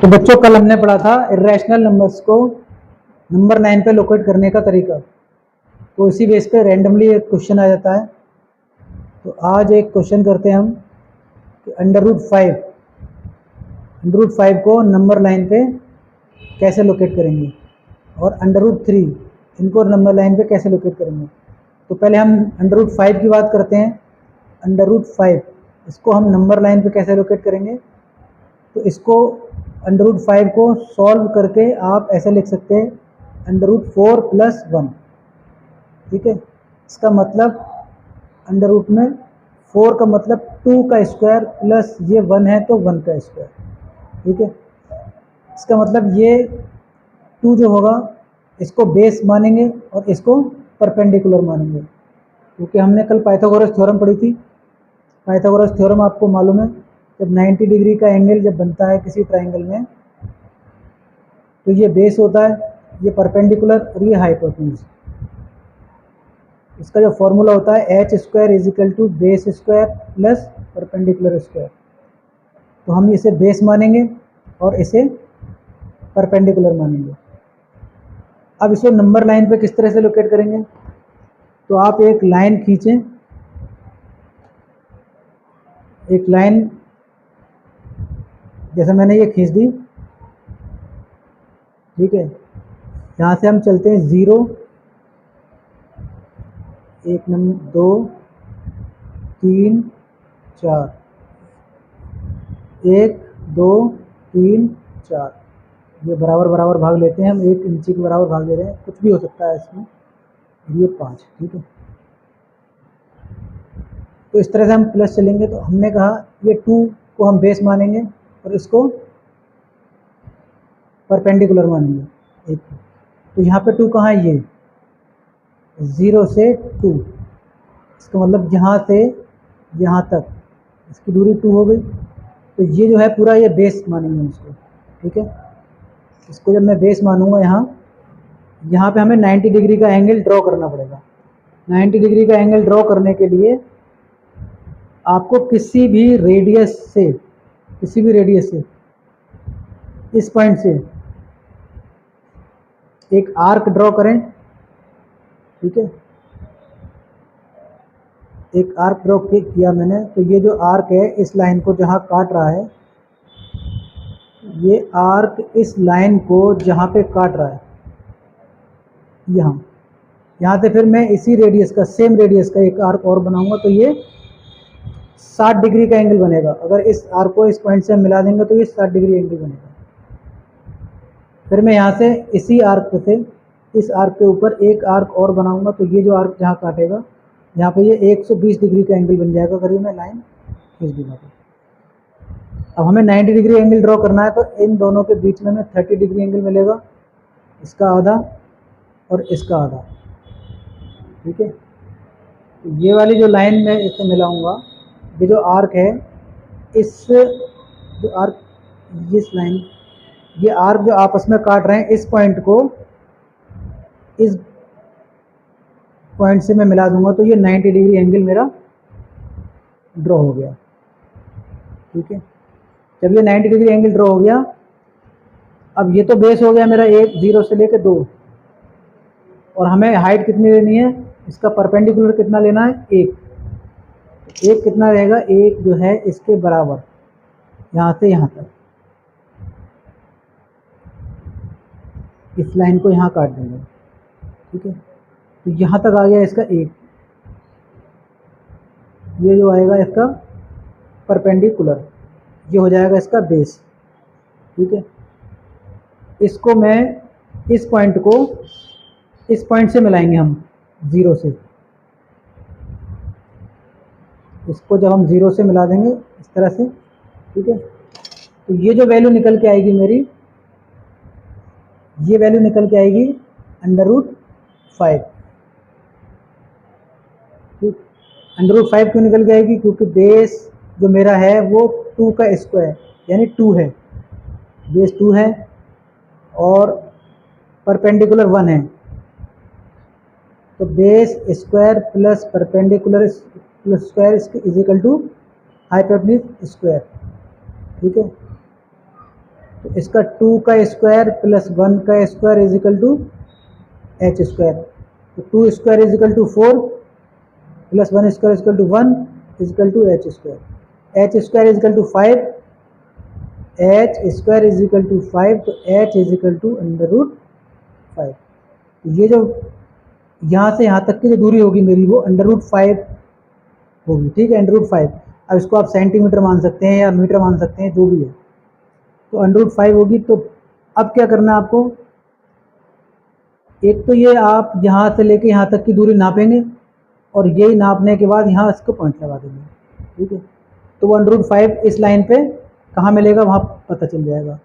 तो बच्चों कल हमने पढ़ा था इर्रेशनल नंबर्स को नंबर 9 पे लोकेट करने का तरीका। तो इसी बेस पे रैंडमली एक क्वेश्चन आ जाता है। तो आज एक क्वेश्चन करते हैं हम कि अंडर रूट 5 को नंबर 9 पे कैसे लोकेट करेंगे और अंडर रूट 3 इनको नंबर 9 पे कैसे लोकेट करेंगे। तो पहले हम अंडर रूट 5 की बात करते हैं। अंडर रूट 5 इसको हम नंबर 9 पे कैसे लोकेट करेंगे। तो इसको अंडर रूट 5 को सॉल्व करके आप ऐसे लिख सकते हैं अंडर रूट 4 + 1। ठीक है, इसका मतलब अंडर रूट में 4 का मतलब 2 का स्क्वायर प्लस ये 1 है तो 1 का स्क्वायर। ठीक है, इसका मतलब ये 2 जो होगा इसको बेस मानेंगे और इसको परपेंडिकुलर मानेंगे, क्योंकि हमने कल पाइथागोरस थ्योरम पढ़ी थी। पाइथागोरस थ्योरम आपको मालूम है, जब 90 डिग्री का एंगल जब बनता है किसी ट्राइंगल में तो ये बेस होता है, ये परपेंडिकुलर और ये हाइपोटेन्यूज। इसका जो फॉर्मूला होता है h² = base square plus perpendicular square. तो हम इसे बेस मानेंगे और इसे परपेंडिकुलर मानेंगे। अब इसको नंबर 9 पे किस तरह से लोकेट करेंगे। तो आप एक लाइन खींचें, एक लाइन जैसे मैंने ये खींच दी। ठीक है, यहाँ से हम चलते हैं 0 1 नंबर 2 3 4 1 2 3 4 ये बराबर बराबर भाग लेते हैं हम, 1 इंची के बराबर भाग ले रहे हैं, कुछ भी हो सकता है इसमें। ये 5। ठीक है, तो इस तरह से हम प्लस चलेंगे। तो हमने कहा ये 2 को हम बेस मानेंगे और इसको परपेंडिकुलर मानेंगे। एक तो यहाँ पे 2 कहाँ है, ये 0 से 2, इसका मतलब यहाँ से यहाँ तक इसकी दूरी 2 हो गई। तो ये जो है पूरा ये बेस मानेंगे हम इसको। ठीक है, इसको जब मैं बेस मानूंगा यहाँ पे हमें 90 डिग्री का एंगल ड्रॉ करना पड़ेगा। 90 डिग्री का एंगल ड्रॉ करने के लिए आपको किसी भी रेडियस से इस पॉइंट से एक आर्क ड्रॉ करें। ठीक है, एक आर्क ड्रॉ किया मैंने। तो ये जो आर्क है इस लाइन को जहाँ काट रहा है, ये आर्क इस लाइन को जहाँ पे काट रहा है यहाँ से फिर मैं इसी रेडियस का, सेम रेडियस का एक आर्क और बनाऊंगा। तो ये 60 डिग्री का एंगल बनेगा। अगर इस आर्क को इस पॉइंट से हम मिला देंगे तो ये 60 डिग्री एंगल बनेगा। फिर मैं यहाँ से इसी आर्क से इस आर्क के ऊपर एक आर्क और बनाऊंगा। तो ये जो आर्क जहाँ काटेगा यहाँ पे ये 120 डिग्री का एंगल बन जाएगा। करीब मैं लाइन खींच दूंगा। अब हमें 90 डिग्री एंगल ड्रॉ करना है, तो इन दोनों के बीच में हमें 30 डिग्री एंगल मिलेगा, इसका आधा और इसका आधा। ठीक है, तो ये वाली जो लाइन मैं इससे मिलाऊंगा, ये जो आर्क है इस जो आर्क ये आर्क जो आपस में काट रहे हैं, इस पॉइंट को इस पॉइंट से मैं मिला दूंगा। तो ये 90 डिग्री एंगल मेरा ड्रॉ हो गया। ठीक है, जब ये 90 डिग्री एंगल ड्रॉ हो गया, अब ये तो बेस हो गया मेरा 0 से लेकर 2, और हमें हाइट कितनी लेनी है, इसका परपेंडिकुलर कितना लेना है, 1 कितना रहेगा, 1 जो है इसके बराबर यहाँ से यहाँ तक, इस लाइन को यहाँ काट देंगे। ठीक है, तो यहाँ तक आ गया इसका 1, ये जो आएगा इसका परपेंडिकुलर, ये हो जाएगा इसका बेस। ठीक है, इसको मैं इस पॉइंट को इस पॉइंट से मिलाएंगे हम 0 से। इसको जब हम 0 से मिला देंगे इस तरह से, ठीक है, तो ये जो वैल्यू निकल के आएगी मेरी, ये वैल्यू निकल के आएगी अंडर रूट 5। ठीक, अंडर रूट 5 क्यों निकल के आएगी, क्योंकि बेस जो मेरा है वो 2 का स्क्वायर यानी 2 है, बेस 2 है और परपेंडिकुलर 1 है। तो base square plus perpendicular square is equal to hypotenuse square. ठीक है, तो इसका 2 का स्क्वायर प्लस 1 का square is equal to H square. तो 2 square is equal to 4 plus 1 square is equal to 1 is equal to H square. H square is equal to 5, H square is equal to 5, तो H is equal to under root 5। तो ये जो यहाँ से यहाँ तक की जो दूरी होगी मेरी वो अंडर रूट 5 होगी, ठीक है, अंडर रूट 5। अब इसको आप सेंटीमीटर मान सकते हैं या मीटर मान सकते हैं, जो भी है, तो अंडर रूट 5 होगी। तो अब क्या करना है आपको, एक तो ये आप यहाँ से लेके यहाँ तक की दूरी नापेंगे और यही नापने के बाद यहाँ इसको पॉइंट लगा देंगे, ठीक है। तो वो अंडर रूट 5 इस लाइन पे कहाँ मिलेगा वहाँ पता चल जाएगा।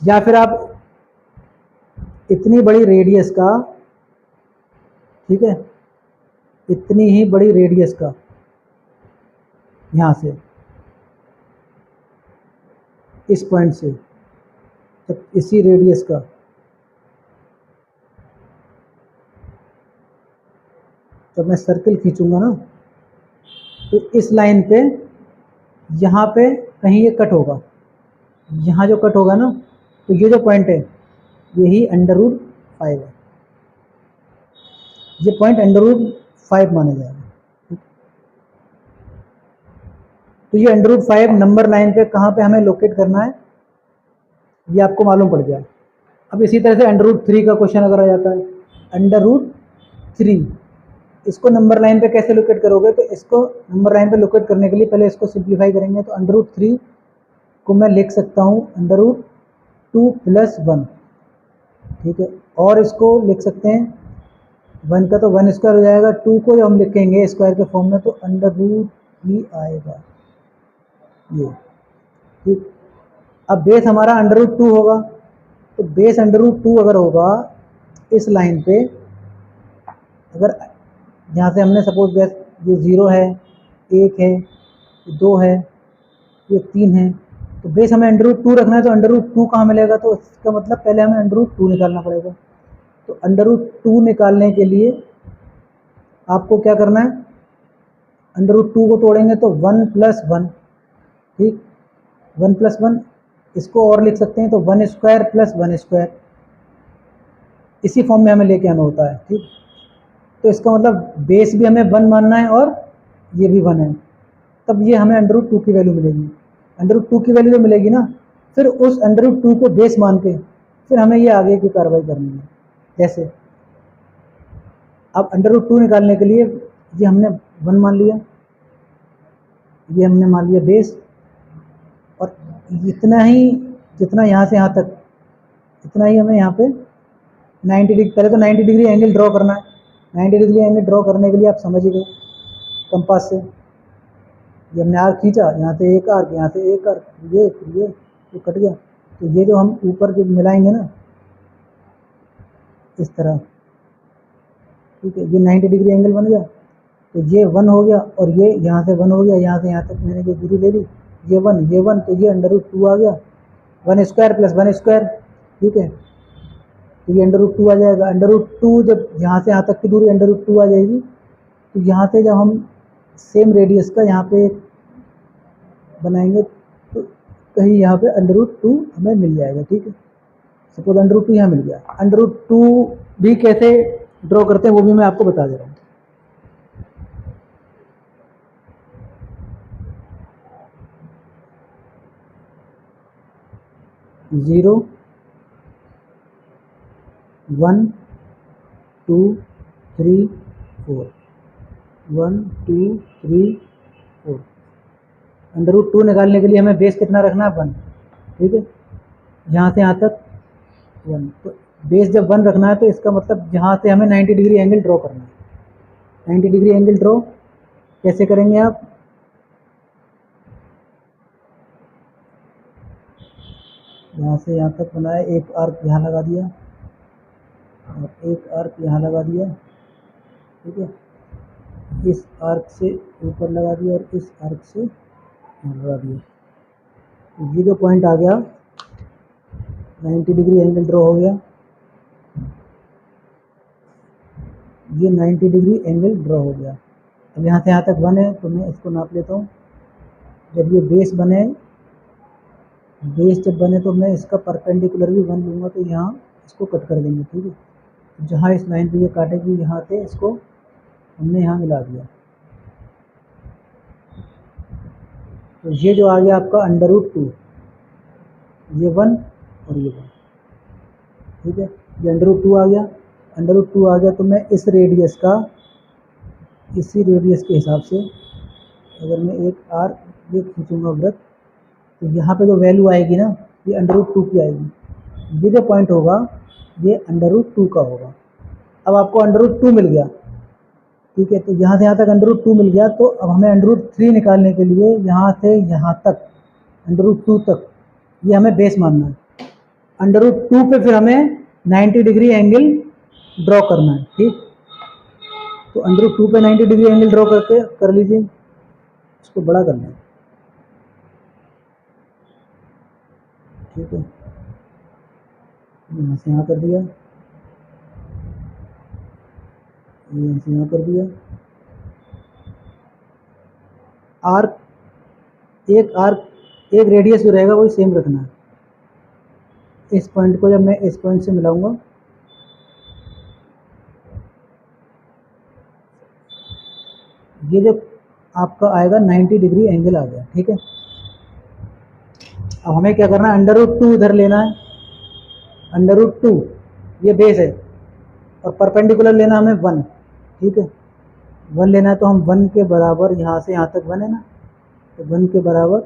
या फिर आप इतनी बड़ी रेडियस का, ठीक है, इतनी ही बड़ी रेडियस का यहाँ से इस पॉइंट से, तो इसी रेडियस का जब मैं सर्किल खींचूंगा ना, तो इस लाइन पे यहाँ पे कहीं ये कट होगा, यहाँ जो कट होगा ना, तो ये जो पॉइंट है यही अंडर रूट 5 है, ये पॉइंट अंडर रूट 5 माना जाएगा। तो ये अंडर रूट 5 नंबर लाइन पे कहाँ पे हमें लोकेट करना है ये आपको मालूम पड़ गया। अब इसी तरह से अंडर रूट 3 का क्वेश्चन अगर आ जाता है, अंडर रूट 3 इसको नंबर लाइन पे कैसे लोकेट करोगे, तो इसको नंबर लाइन पे लोकेट करने के लिए पहले इसको सिंप्लीफाई करेंगे। तो अंडर रूट 3 को मैं लिख सकता हूँ अंडर रूट 2 प्लस 1, ठीक है, और इसको लिख सकते हैं 1 का तो 1 स्क्वायर हो जाएगा, 2 को जब हम लिखेंगे स्क्वायर के फॉर्म में तो अंडर रूट ही आएगा ये, ठीक। अब बेस हमारा अंडर रूट 2 होगा, तो बेस अंडर रूट 2 अगर होगा इस लाइन पे, अगर यहाँ से हमने सपोज बेस ये 0 है, 1 है, 2 है, ये 3 है, तो बेस हमें अंडर रूट 2 रखना है। तो अंडर रूट 2 कहाँ मिलेगा, तो इसका मतलब पहले हमें अंडर रूट 2 निकालना पड़ेगा। तो अंडर रूट 2 निकालने के लिए आपको क्या करना है, अंडर रूट 2 को तोड़ेंगे तो 1 प्लस 1, ठीक, 1 प्लस 1, इसको और लिख सकते हैं तो 1 स्क्वायर प्लस 1 स्क्वायर, इसी फॉर्म में हमें लेके आना होता है, ठीक। तो इसका मतलब बेस भी हमें 1 मानना है और ये भी 1 है, तब ये हमें अंडर रूट 2 की वैल्यू मिलेगी। अंडर रूट 2 की वैल्यू जो मिलेगी ना, फिर उस अंडर रूट 2 को बेस मान के फिर हमें ये आगे की कार्रवाई करनी है। जैसे अब अंडर रूट 2 निकालने के लिए ये हमने 1 मान लिया, ये हमने मान लिया बेस, और इतना ही जितना यहाँ से यहाँ तक इतना ही हमें यहाँ पे 90 डिग्री, पहले तो 90 डिग्री एंगल ड्रॉ करना है। 90 डिग्री एंगल ड्रॉ करने के लिए आप समझ ही गए, कंपास से ये हमने आर्क खींचा, यहाँ से एक आर्क, यहाँ से एक आर्क, ये तो कट गया। तो ये जो हम ऊपर जो मिलाएंगे ना इस तरह, ठीक है, ये 90 डिग्री एंगल बन गया। तो ये 1 हो गया और ये यहाँ से 1 हो गया, यहाँ से यहाँ तक मैंने जो दूरी ले ली ये 1, तो ये अंडर रूट 2 आ गया, 1 स्क्वायर प्लस 1 स्क्वायर, ठीक है। तो ये अंडर रूट 2 आ जाएगा। अंडर रूट 2 जब यहाँ से यहाँ तक की दूरी अंडर रूट 2 आ जाएगी, तो यहाँ से जब हम सेम रेडियस का यहाँ पे बनाएंगे तो कहीं यहाँ पे अंडर रूट 2 हमें मिल जाएगा, ठीक है। सपोज अंडर रूट 2 यहाँ मिल गया। अंडर रूट 2 भी कैसे ड्रॉ करते हैं वो भी मैं आपको बता दे रहा हूँ। 0 1 2 3 4, 1 2 3 4। अंडर रूट 2 निकालने के लिए हमें बेस कितना रखना है, 1, ठीक है, यहाँ से यहाँ तक 1। तो बेस जब 1 रखना है तो इसका मतलब यहाँ से हमें 90 डिग्री एंगल ड्रॉ करना है। 90 डिग्री एंगल ड्रॉ कैसे करेंगे आप, यहाँ से यहाँ तक बनाया, एक आर्क यहाँ लगा दिया और एक आर्क यहाँ लगा दिया, ठीक है, इस आर्क से ऊपर लगा दिया और इस आर्क से यहाँ लगा दिया। तो ये जो पॉइंट आ गया 90 डिग्री एंगल ड्रॉ हो गया, ये 90 डिग्री एंगल ड्रॉ हो गया। अब यहाँ से यहाँ तक 1 है तो मैं इसको नाप लेता हूँ। जब ये बेस बने बेस जब बने तो मैं इसका परपेंडिकुलर भी 1 लूँगा, तो यहाँ इसको कट कर देंगे, ठीक है। जहाँ इस लाइन पे ये काटेगी यहाँ से इसको हमने यहाँ मिला दिया। तो ये जो आ गया आपका √2, ये 1 और ये 1, ठीक है। ये √2 आ गया, √2 आ गया तो मैं इस रेडियस का, इसी रेडियस के हिसाब से अगर मैं एक आर्क ये खींचूँगा वृत्त, तो यहाँ पे जो वैल्यू आएगी ना, ये √2 की आएगी। ये जो पॉइंट होगा ये √2 का होगा। अब आपको √2 मिल गया, ठीक है। तो यहाँ से यहाँ तक √2 मिल गया, तो अब हमें √3 निकालने के लिए यहाँ से यहाँ तक √2 तक ये हमें बेस मानना है। √2 पे फिर हमें 90 डिग्री एंगल ड्रॉ करना है, ठीक। तो √2 पे 90 डिग्री एंगल ड्रॉ करके कर लीजिए, इसको बड़ा करना है, ठीक है। यहाँ से यहाँ कर दिया, यहाँ से यहाँ कर दिया। आर्क, एक रेडियस जो रहेगा वही सेम रखना है। इस पॉइंट को जब मैं इस पॉइंट से मिलाऊंगा, ये जो आपका आएगा 90 डिग्री एंगल आ गया, ठीक है। अब हमें क्या करना है, √2 इधर लेना है, √2 ये बेस है, और परपेंडिकुलर लेना हमें 1, ठीक है। 1 लेना है, तो हम 1 के बराबर यहाँ से यहाँ तक 1 है ना, तो 1 के बराबर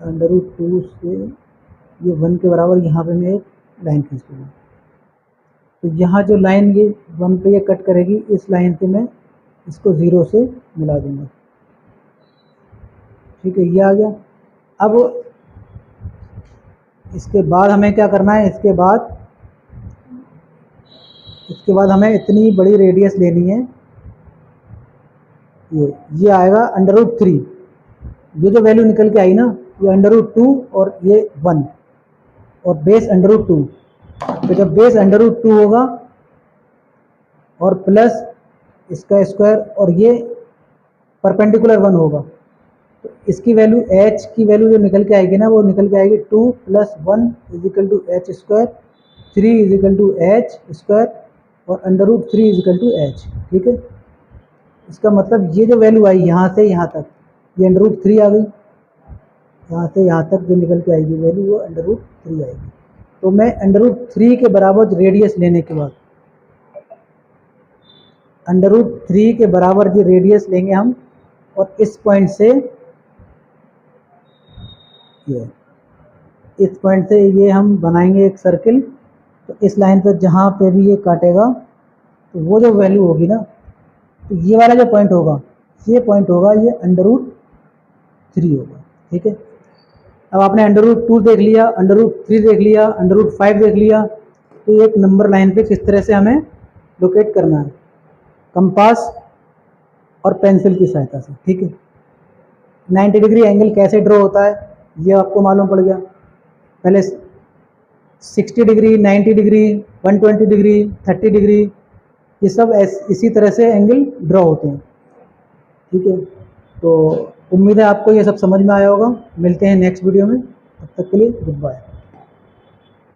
√2 से ये 1 के बराबर यहाँ पे मैं एक लाइन खींच दूँगा। तो यहाँ जो लाइन ये 1 पे ये कट करेगी, इस लाइन पे मैं इसको 0 से मिला दूँगा, ठीक है। ये आ गया। अब इसके बाद हमें क्या करना है, इसके बाद हमें इतनी बड़ी रेडियस लेनी है, ये आएगा √3। ये जो वैल्यू निकल के आई ना, ये √2 और ये 1 और बेस √2। तो जब बेस √2 होगा और प्लस इसका स्क्वायर और ये परपेंडिकुलर 1 होगा, तो इसकी वैल्यू h की वैल्यू जो निकल के आएगी ना, वो निकल के आएगी 2 + 1 = h², 3 = h² और √3 = h, ठीक है। इसका मतलब ये जो वैल्यू आई यहाँ से यहाँ तक, ये √3 आ गई। यहाँ से यहाँ तक जो निकल के आएगी वैल्यू, वो √3 आएगी। तो मैं √3 के बराबर रेडियस लेने के बाद, √3 के बराबर जो रेडियस लेंगे हम, और इस पॉइंट से इस पॉइंट से ये हम बनाएंगे एक सर्किल। तो इस लाइन पर जहाँ पे भी ये काटेगा, तो वो जो वैल्यू होगी ना, तो ये वाला जो पॉइंट होगा, ये पॉइंट होगा ये √3 होगा, ठीक है। अब आपने √2 देख लिया, √3 देख लिया, √5 देख लिया, तो एक नंबर लाइन पे किस तरह से हमें लोकेट करना है, कंपास और पेंसिल की सहायता से, ठीक है। 90 डिग्री एंगल कैसे ड्रॉ होता है ये आपको मालूम पड़ गया। पहले 60 डिग्री, 90 डिग्री, 120 डिग्री, 30 डिग्री, ये सब इसी तरह से एंगल ड्रॉ होते हैं, ठीक है। तो उम्मीद है आपको ये सब समझ में आया होगा। मिलते हैं नेक्स्ट वीडियो में, तब तक के लिए गुड बाय।